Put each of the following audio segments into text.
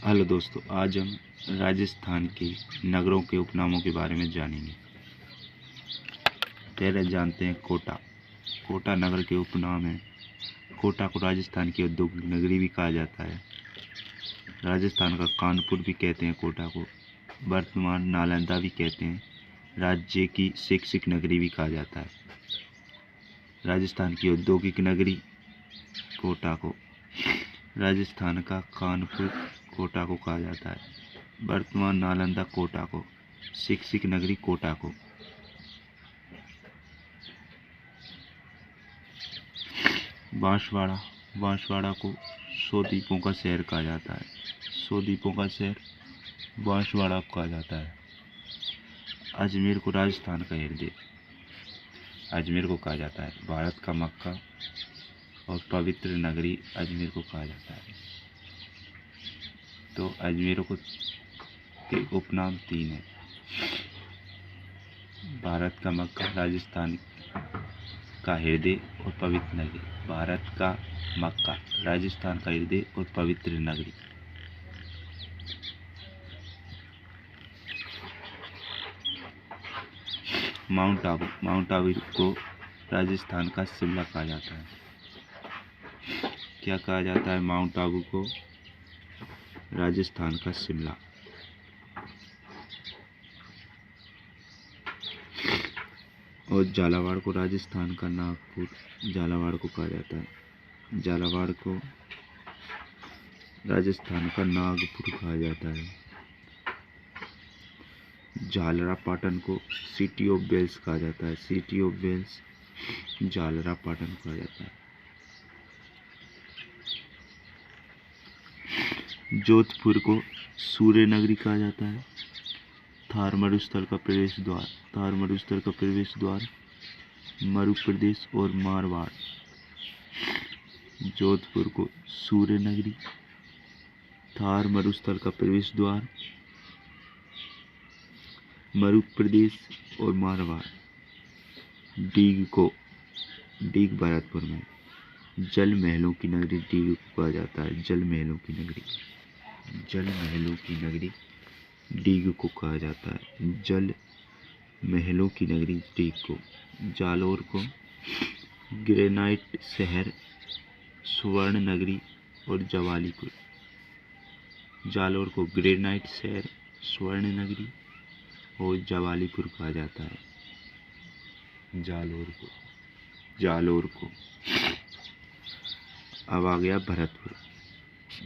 Hello दोस्तों, आज हम राजस्थान के नगरों के उपनामों के बारे में जानेंगे। पहले जानते हैं कोटा। कोटा नगर के उपनाम है। कोटा को राजस्थान की औद्योगिक नगरी भी कहा जाता है। राजस्थान का कानपुर भी कहते हैं कोटा को। वर्तमान नालंदा भी कहते हैं। राज्य की शैक्षिक नगरी भी कहा जाता है। राजस्थान की औद्योगिक नगरी कोटा को। राजस्थान का कानपुर कोटा को कहा जाता है। वर्तमान नालंदा कोटा को। शैक्षिक नगरी कोटा को। बांसवाड़ा। बांसवाड़ा को 100 द्वीपों का शहर कहा जाता है। 100 द्वीपों का शहर बांसवाड़ा को कहा जाता है। अजमेर को राजस्थान का हृदय अजमेर को कहा जाता है। भारत का मक्का और पवित्र नगरी अजमेर को कहा जाता है। तो अजमेर को के उपनाम 3 हैं। भारत का मक्का, राजस्थान का हृदय और पवित्र नगरी। भारत का मक्का, राजस्थान का हृदय और पवित्र नगरी। माउंट आबू। माउंट आबू को राजस्थान का शिमला कहा जाता है। क्या कहा जाता है माउंट आबू को? राजस्थान का शिमला। और झालावाड़ को राजस्थान का नागपुर, झालावाड़ को कहा जाता है। झालावाड़ को राजस्थान का नागपुर कहा जाता है। झालरापाटन को सिटी ऑफ वेल्स कहा जाता है। सिटी ऑफ वेल्स झालरापाटन कहा जाता है। जोधपुर को सूर्य नगरी कहा जाता है। थार मरुस्थल का प्रवेश द्वार। थार मरुस्थल का प्रवेश द्वार मरु प्रदेश और मारवाड़। जोधपुर को सूर्य नगरी, थार मरुस्थल का प्रवेश द्वार मरु प्रदेश और मारवाड़। डीग भरतपुर में जल महलों की नगरी डीग को कहा जाता है। जल महलों की नगरी डीग को कहा जाता है। जल महलों की नगरी डीग को। जालौर को ग्रेनाइट शहर, स्वर्ण नगरी और जवालीपुर। जालौर को ग्रेनाइट शहर, स्वर्ण नगरी और जवालीपुर कहा जाता है। जालौर को। अब आ गया भरतपुर।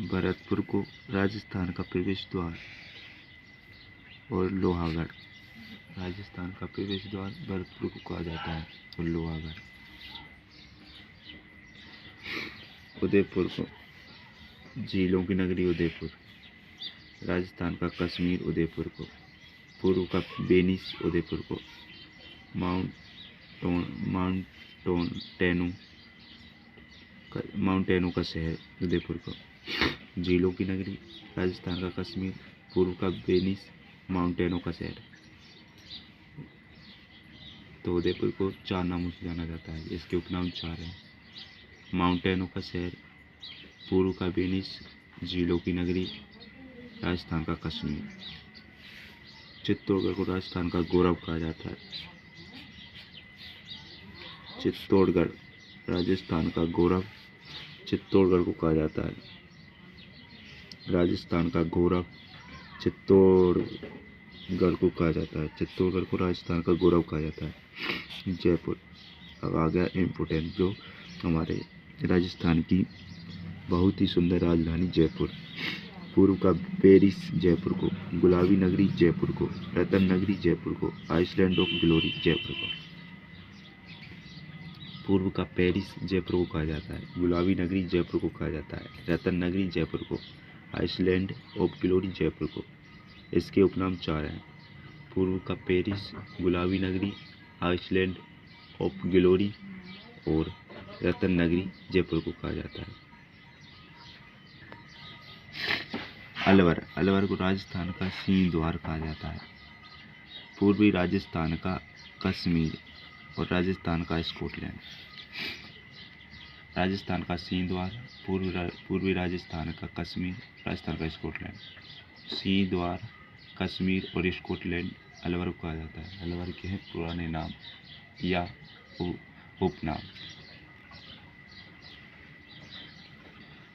भरतपुर को राजस्थान का प्रवेश द्वार और लोहागढ़। राजस्थान का प्रवेश द्वार भरतपुर को कहा जाता है और लोहागढ़। उदयपुर को झीलों की नगरी उदयपुर। राजस्थान का कश्मीर उदयपुर को। पूर्व का वेनिस उदयपुर को। माउंटेनों का शहर उदयपुर को। झीलों की नगरी राजस्थान का कश्मीर, पूर्व का वेनिस, माउंटेनों का शहर। तो उदयपुर को 4 नामों से जाना जाता है। इसके उपनाम 4 हैं। माउंटेनों का शहर, पूर्व का वेनिस, झीलों की नगरी, राजस्थान का कश्मीर। चित्तौड़गढ़ को राजस्थान का गौरव कहा जाता है। चित्तौड़गढ़ राजस्थान का गौरव चित्तौड़गढ़ को कहा जाता है। राजस्थान का गौरव चित्तौड़गढ़ को कहा जाता है। चित्तौड़गढ़ को राजस्थान का गौरव कहा जाता है। जयपुर। अब आ गया इम्पोर्टेंट, जो हमारे राजस्थान की बहुत ही सुंदर राजधानी जयपुर। पूर्व का पेरिस जयपुर को, गुलाबी नगरी जयपुर को, रतन नगरी जयपुर को, आइसलैंड ऑफ ग्लोरी जयपुर को। पूर्व का पेरिस जयपुर को कहा जाता है। गुलाबी नगरी जयपुर को कहा जाता है। रतन नगरी जयपुर को, आइसलैंड ऑफ ग्लोरी जयपुर को। इसके उपनाम 4 हैं। पूर्व का पेरिस, गुलाबी नगरी, आइसलैंड ऑफ ग्लोरी और रतन नगरी जयपुर को कहा जाता है। अलवर। अलवर को राजस्थान का सिंह द्वार कहा जाता है। पूर्वी राजस्थान का कश्मीर और राजस्थान का स्कॉटलैंड। राजस्थान का सिंह द्वार, पूर्वी राजस्थान का कश्मीर, राजस्थान का स्कॉटलैंड। सिंह द्वार, कश्मीर और स्कॉटलैंड अलवर को कहा जाता है। अलवर के हैं पुराने नाम या उपनाम।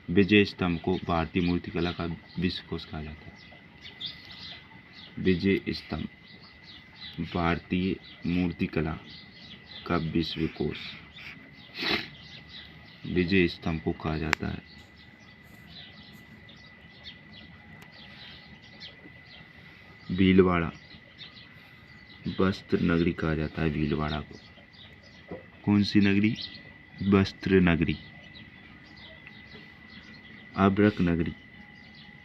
विजय स्तंभ को भारतीय मूर्तिकला का विश्वकोश कहा जाता है। विजय स्तंभ भारतीय मूर्तिकला का विश्वकोश विजय स्तंभ को कहा जाता है। भीलवाड़ा वस्त्र नगरी कहा जाता है। भीलवाड़ा को कौन सी नगरी? वस्त्र नगरी। अब्रक नगरी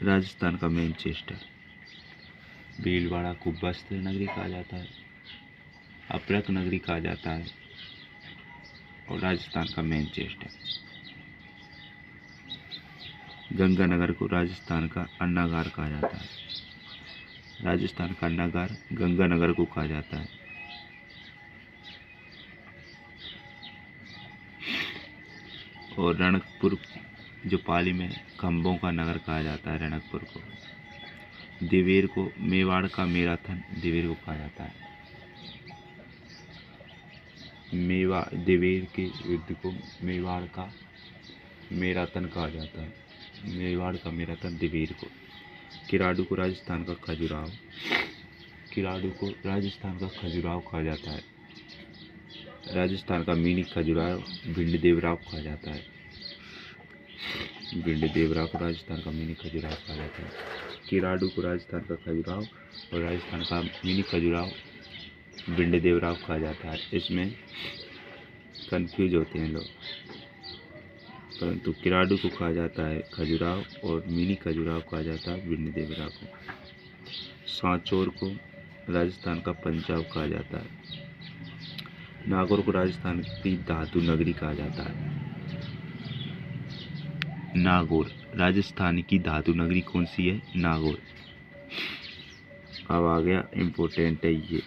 राजस्थान का मैनचेस्टर। भीलवाड़ा को वस्त्र नगरी कहा जाता है, अब्रक नगरी कहा जाता है और राजस्थान का मैनचेस्टर। गंगानगर को राजस्थान का अन्नागार कहा जाता है। राजस्थान का अन्नागार गंगानगर को कहा जाता है। और रणकपुर जो पाली में खंभों का नगर कहा जाता है, रणकपुर को। दिवेर को मेवाड़ का मैराथन दिवेर को कहा जाता है। दिवेर के युद्ध को मेवाड़ का मैराथन कहा जाता है। मेवाड़ का मैराथन दिवेर को। किराडू को राजस्थान का खजुराहो, किराडू को राजस्थान का खजुराहो कहा जाता है। राजस्थान का मिनी खजुराहो भिंड देवराव कहा जाता है। भिंड देवराव को राजस्थान का मिनी खजुराहो कहा जाता है। किराडू को राजस्थान का खजुराहो और राजस्थान का मिनी खजुराहो भिंड देवराव कहा जाता है। इसमें कंफ्यूज होते हैं लोग, परंतु किराडू को कहा जाता है खजुराहो और मिनी खजुराहो कहा जाता है भिंड देवराव को। सांचौर को राजस्थान का पंजाब कहा जाता है। नागौर को राजस्थान की धातु नगरी कहा जाता है। नागौर राजस्थान की धातु नगरी कौन सी है? नागौर। अब आ गया इम्पोर्टेंट है, ये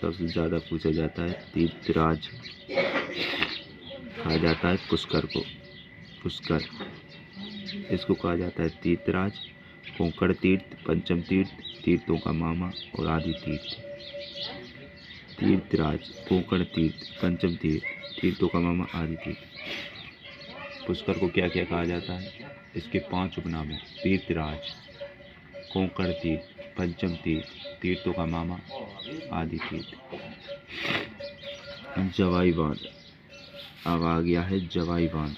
सबसे ज़्यादा पूछा जाता है। तीर्थराज कहा जाता है पुष्कर को। पुष्कर इसको कहा जाता है तीर्थराज। कोंकण तीर्थ, पंचम तीर्थ, तीर्थों का मामा और आदि तीर्थ। तीर्थराज, कोंकण तीर्थ, पंचम तीर्थ, तीर्थों का मामा, आदि तीर्थ। पुष्कर को क्या क्या कहा जाता है? इसके 5 उपनाम हैं। तीर्थराज, कोंकण तीर्थ, पंचम तीर्थ, तीर्थों का मामा, आदि तीर्थ। जवाई बांध। अब आ गया है जवाई बांध।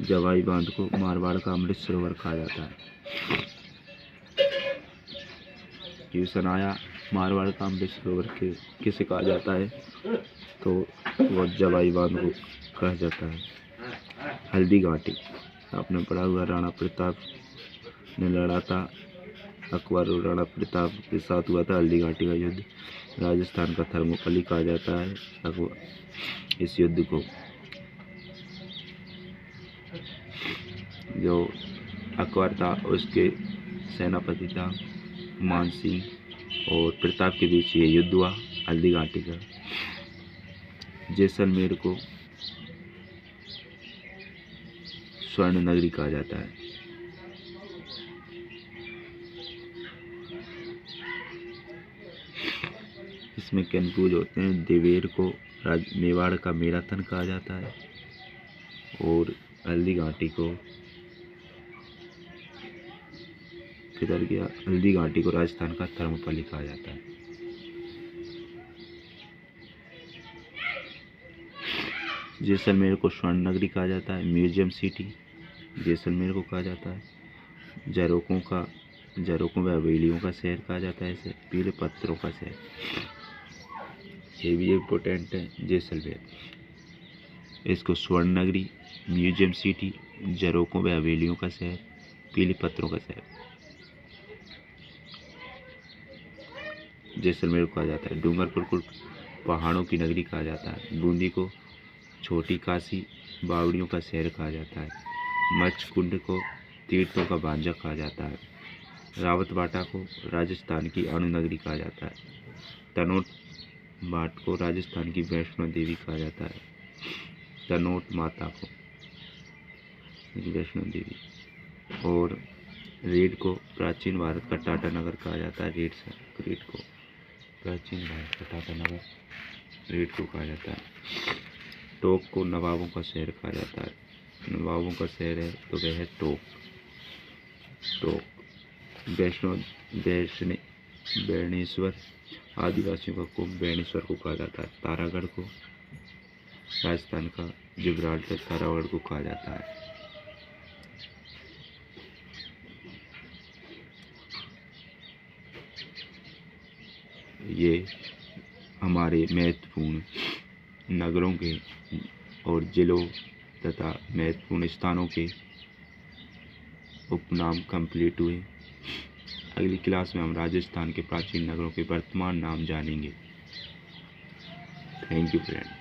जवाई बांध को मारवाड़ का अमृत सरोवर कहा जाता है। क्वेश्चन आया मारवाड़ का अमृत सरोवर किसे कहा जाता है, तो वो जवाई बांध को कहा जाता है। हल्दी घाटी आपने पढ़ा हुआ, राणा प्रताप ने लड़ा था अकबर और राणा प्रताप के साथ हुआ था हल्दी घाटी का युद्ध। राजस्थान का थर्मोपल्ली कहा जाता है इस युद्ध को। जो अकबर था उसके सेनापति था मान सिंह और प्रताप के बीच ये युद्ध हुआ हल्दी घाटी का। जैसलमेर को स्वर्ण नगरी कहा जाता है। इसमें कंफ्यूज होते हैं। देवेर को मेवाड़ का मैराथन कहा जाता है और हल्दी घाटी को किधर गया? हल्दी घाटी को राजस्थान का थर्मोपल्ली कहा जाता है। जैसलमेर को स्वर्ण नगरी कहा जाता है, म्यूजियम सिटी जैसलमेर को कहा जाता है। जरोकों व हवेलियों का शहर कहा जाता है इसे, पीले पत्थरों का शहर। ये भी इम्पोर्टेंट है जैसलमेर। इसको स्वर्ण नगरी, म्यूजियम सिटी, जरोकों व हवेलियों का शहर, पीले पत्थरों का शहर जैसलमेर को कहा जाता है। डूंगरपुर को पहाड़ों की नगरी कहा जाता है। बूंदी को छोटी काशी, बावड़ियों का शहर कहा जाता है। मच्छकुंड को तीर्थों का भांजा कहा जाता है। रावतबाटा को राजस्थान की अणु नगरी कहा जाता है। भाट को राजस्थान की वैष्णो देवी कहा जाता है। तनोट माता को वैष्णो देवी। और रेड को प्राचीन भारत का टाटा नगर कहा जाता है। रेड को प्राचीन भारत का टाटा नगर रेड को कहा जाता है। टोंक को नवाबों का शहर कहा जाता है। नवाबों का शहर है तो वह है टोंक। बेणेश्वर आदिवासियों का कुंभ बेणेश्वर को कहा जाता है। तारागढ़ को राजस्थान का जिब्राल्टर तारागढ़ को कहा जाता है। ये हमारे महत्वपूर्ण नगरों के और जिलों तथा महत्वपूर्ण स्थानों के उपनाम कंप्लीट हुए। अगली क्लास में हम राजस्थान के प्राचीन नगरों के वर्तमान नाम जानेंगे। Thank you friend.